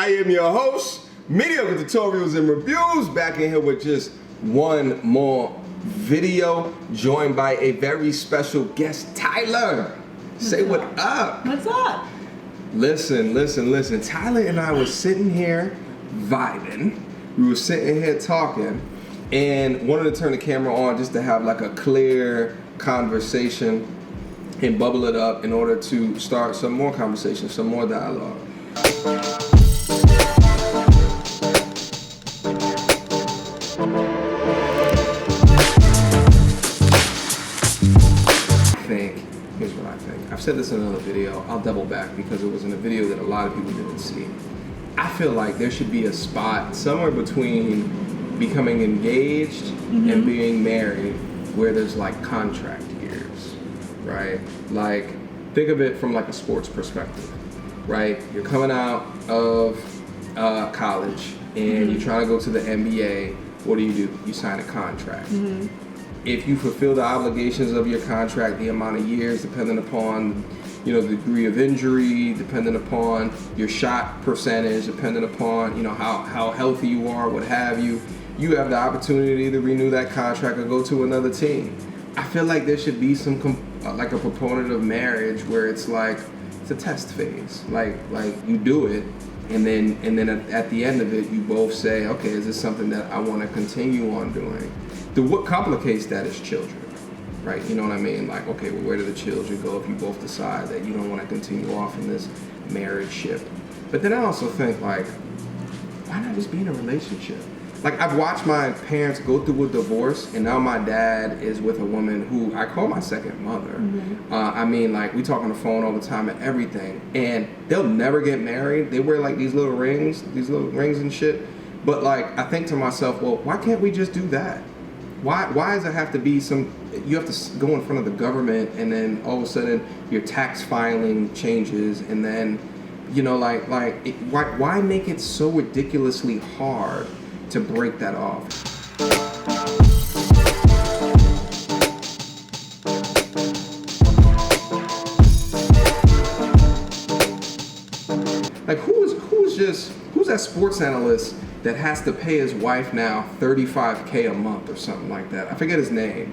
I am your host, Mediocre Tutorials and Reviews, back in here with just one more video, joined by a very special guest, Tyler. Say what up. What's up? Listen. Tyler and I were sitting here vibing. We were sitting here talking and wanted to turn the camera on just to have like a clear conversation and bubble it up in order to start some more conversation, some more dialogue. Here's what I think. I've said this in another video. I'll double back because it was in a video that a lot of people didn't see. I feel like there should be a spot somewhere between becoming engaged and being married where there's like contract years, right? Like, think of it from like a sports perspective, right? You're coming out of college and you're trying to go to the NBA. What do? You sign a contract. If you fulfill the obligations of your contract, the amount of years, depending upon, the degree of injury, depending upon your shot percentage, depending upon, how healthy you are, what have you, you have the opportunity to renew that contract or go to another team. I feel like there should be some, like a proponent of marriage where it's like, it's a test phase. Like you do it, and then at the end of it, you both say, okay, is this something that I want to continue on doing? What complicates that is children, right? You know what I mean? Like, okay, well, where do the children go if you both decide that you don't want to continue off in this marriage ship? But then I also think, like, why not just be in a relationship? Like, I've watched my parents go through a divorce, and now my dad is with a woman who I call my second mother. I mean, like, we talk on the phone all the time and everything, and they'll never get married. They wear, like, these little rings and shit. But, like, I think to myself, well, why can't we just do that? Why does it have to be you have to go in front of the government and then all of a sudden your tax filing changes and then, why make it so ridiculously hard to break that off? Like, who's that sports analyst that has to pay his wife now $35K a month or something like that? I forget his name.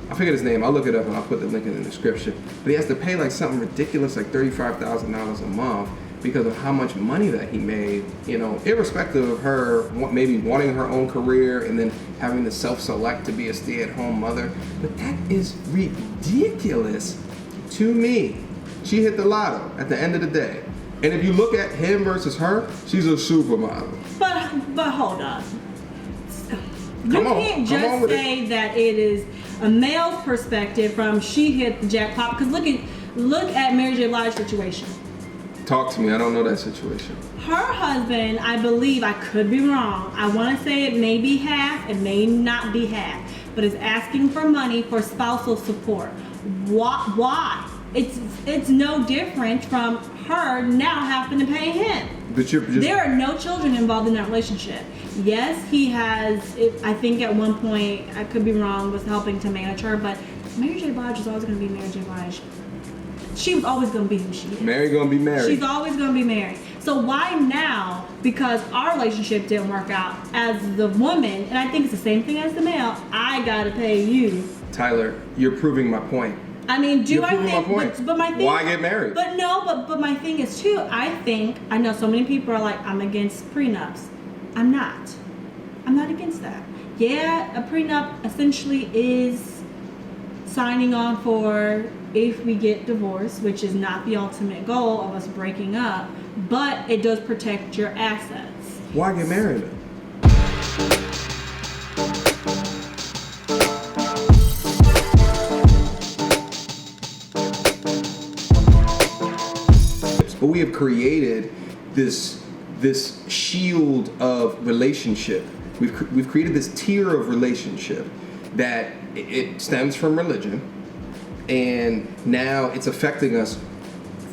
I'll look it up and I'll put the link in the description. But he has to pay like something ridiculous, like $35,000 a month because of how much money that he made, irrespective of her maybe wanting her own career and then having to self-select to be a stay-at-home mother. But that is ridiculous to me. She hit the lotto at the end of the day. And if you look at him versus her, she's a supermodel. But hold on. You can't just say that it is a male's perspective from she hit the jackpot, because look at Mary J. Blige's situation. Talk to me. I don't know that situation. Her husband, I believe, I could be wrong, I want to say it may be half, it may not be half, but is asking for money for spousal support. Why? It's no different from her now having to pay him. But there are no children involved in that relationship. Yes, he has, I think at one point, I could be wrong, was helping to manage her, but Mary J. Blige is always going to be Mary J. Blige. She was always going to be who she is. Mary going to be married. She's always going to be married. So why now, because our relationship didn't work out, as the woman, and I think it's the same thing as the male, I got to pay you. Tyler, you're proving my point. I mean, but my thing, why get married? But my thing is too, I know so many people are like, I'm against prenups. I'm not against that. Yeah, a prenup essentially is signing on for if we get divorced, which is not the ultimate goal of us breaking up, but it does protect your assets. Why get married then? But we have created this shield of relationship. We've created this tier of relationship that it stems from religion, and now it's affecting us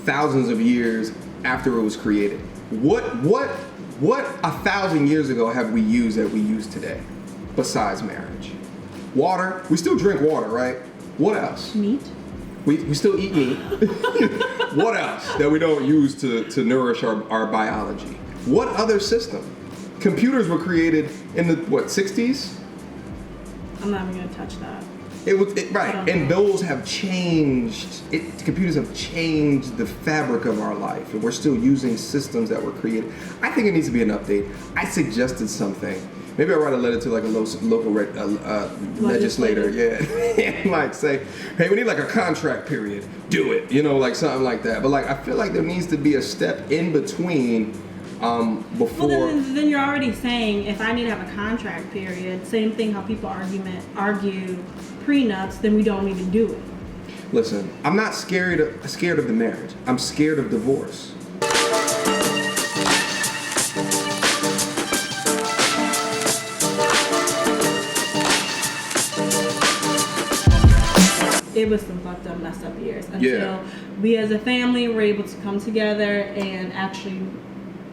thousands of years after it was created. What 1,000 years ago have we used that we use today besides marriage? Water. We still drink water, right? What else? Meat. We still eat meat. What else that we don't use to nourish our biology? What other system? Computers were created in the, what, 60s? I'm not even gonna touch that. Right, and those have changed. Computers have changed the fabric of our life, and we're still using systems that were created. I think it needs to be an update. I suggested something. Maybe I'll write a letter to like a local legislator, yeah, and like say, hey, we need like a contract period. Do it, you know, like something like that. But like, I feel like there needs to be a step in between before. Well, then you're already saying if I need to have a contract period, same thing how people argue prenups, then we don't need to do it. Listen, I'm not scared of the marriage. I'm scared of divorce. It was some fucked up, messed up years until we as a family were able to come together and actually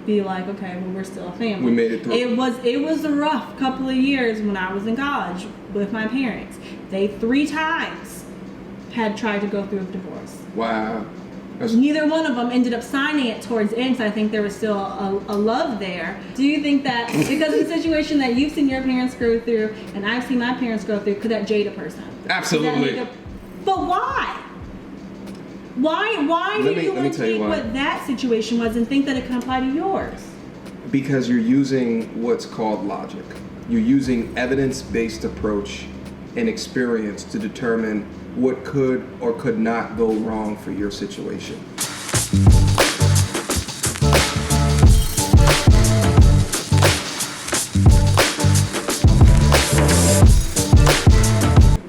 be like, okay, well, we're still a family. We made it through. It was a rough couple of years when I was in college with my parents. They 3 times had tried to go through a divorce. Wow. Neither one of them ended up signing it towards the end, so I think there was still a love there. Do you think that because of the situation that you've seen your parents go through and I've seen my parents go through, could that jade a person? Absolutely. But why? Why do you want to take what that situation was and think that it can apply to yours? Because you're using what's called logic. You're using evidence-based approach and experience to determine what could or could not go wrong for your situation.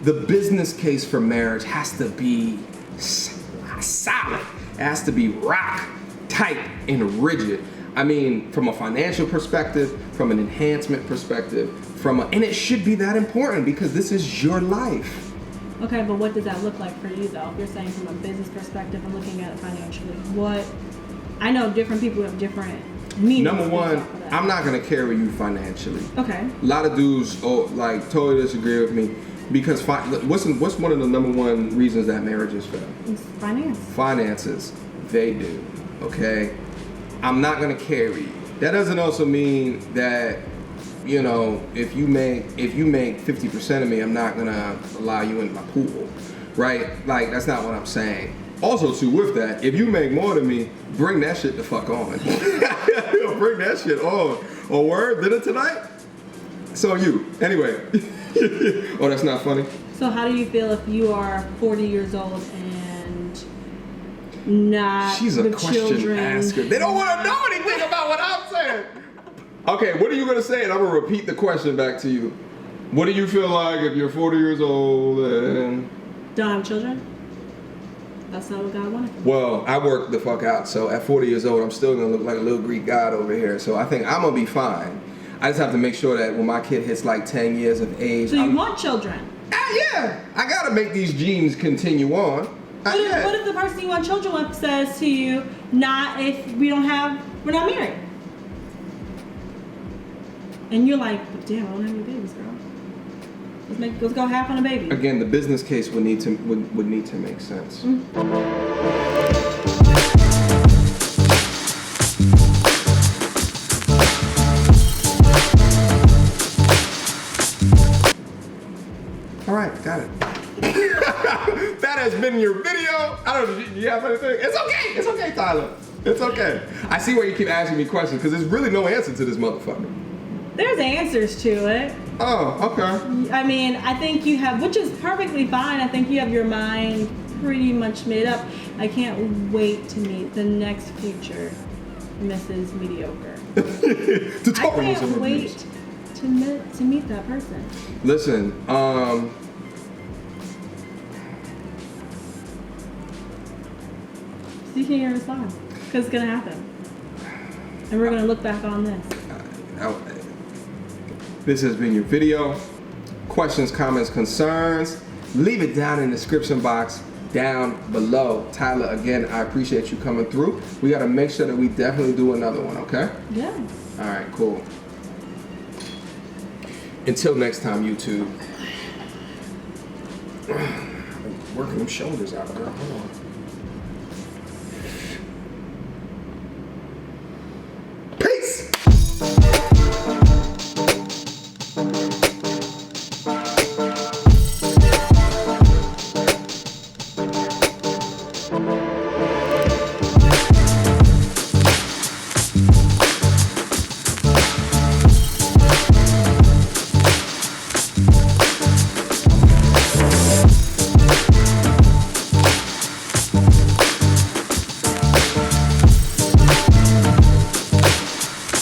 The business case for marriage has to be solid. It has to be rock tight and rigid. I mean, from a financial perspective, from an enhancement perspective, and it should be that important because this is your life. Okay, but what does that look like for you though? If you're saying from a business perspective and looking at it financially, I know different people have different meanings. Number one, I'm not gonna carry you financially. Okay. A lot of dudes totally disagree with me because what's one of the number one reasons that marriages fail? It's finance. Finances. They do. Okay. I'm not gonna carry you. That doesn't also mean that, you know, if you make 50% of me, I'm not gonna allow you in my pool, right? Like, that's not what I'm saying. Also, too, with that, if you make more than me, bring that shit the fuck on. Bring that shit on. Oh, word? Dinner tonight? So you. Anyway. Oh, that's not funny? So how do you feel if you are 40 years old and not She's a with question children? asker. They don't want to know anything about what I'm saying. Okay, what are you going to say? And I'm going to repeat the question back to you. What do you feel like if you're 40 years old and... Don't have children? That's not what God wanted. Well, I worked the fuck out. So at 40 years old, I'm still going to look like a little Greek god over here. So I think I'm going to be fine. I just have to make sure that when my kid hits like 10 years of age... So you want children? Yeah. I got to make these genes continue on. What if the person you want children with says to you, not if we're not married? And you're like, but damn, I don't have any babies, girl. Let's go half on a baby. Again, the business case would need to make sense. All right, got it. That has been your video. I don't know, do you have anything? It's okay, Tyler. It's okay. I see why you keep asking me questions because there's really no answer to this motherfucker. There's answers to it. Oh, okay. I mean, I think you have, which is perfectly fine. I think you have your mind pretty much made up. I can't wait to meet the next future Mrs. Mediocre. Tutorials. I can't wait to meet that person. Listen, So you can't even respond because it's gonna happen, and we're gonna look back on this. This has been your video. Questions, comments, concerns, leave it down in the description box down below. Tyler, again, I appreciate you coming through. We got to make sure that we definitely do another one, okay? Yeah. All right, cool. Until next time, YouTube. I'm working them shoulders out, girl. Hold on.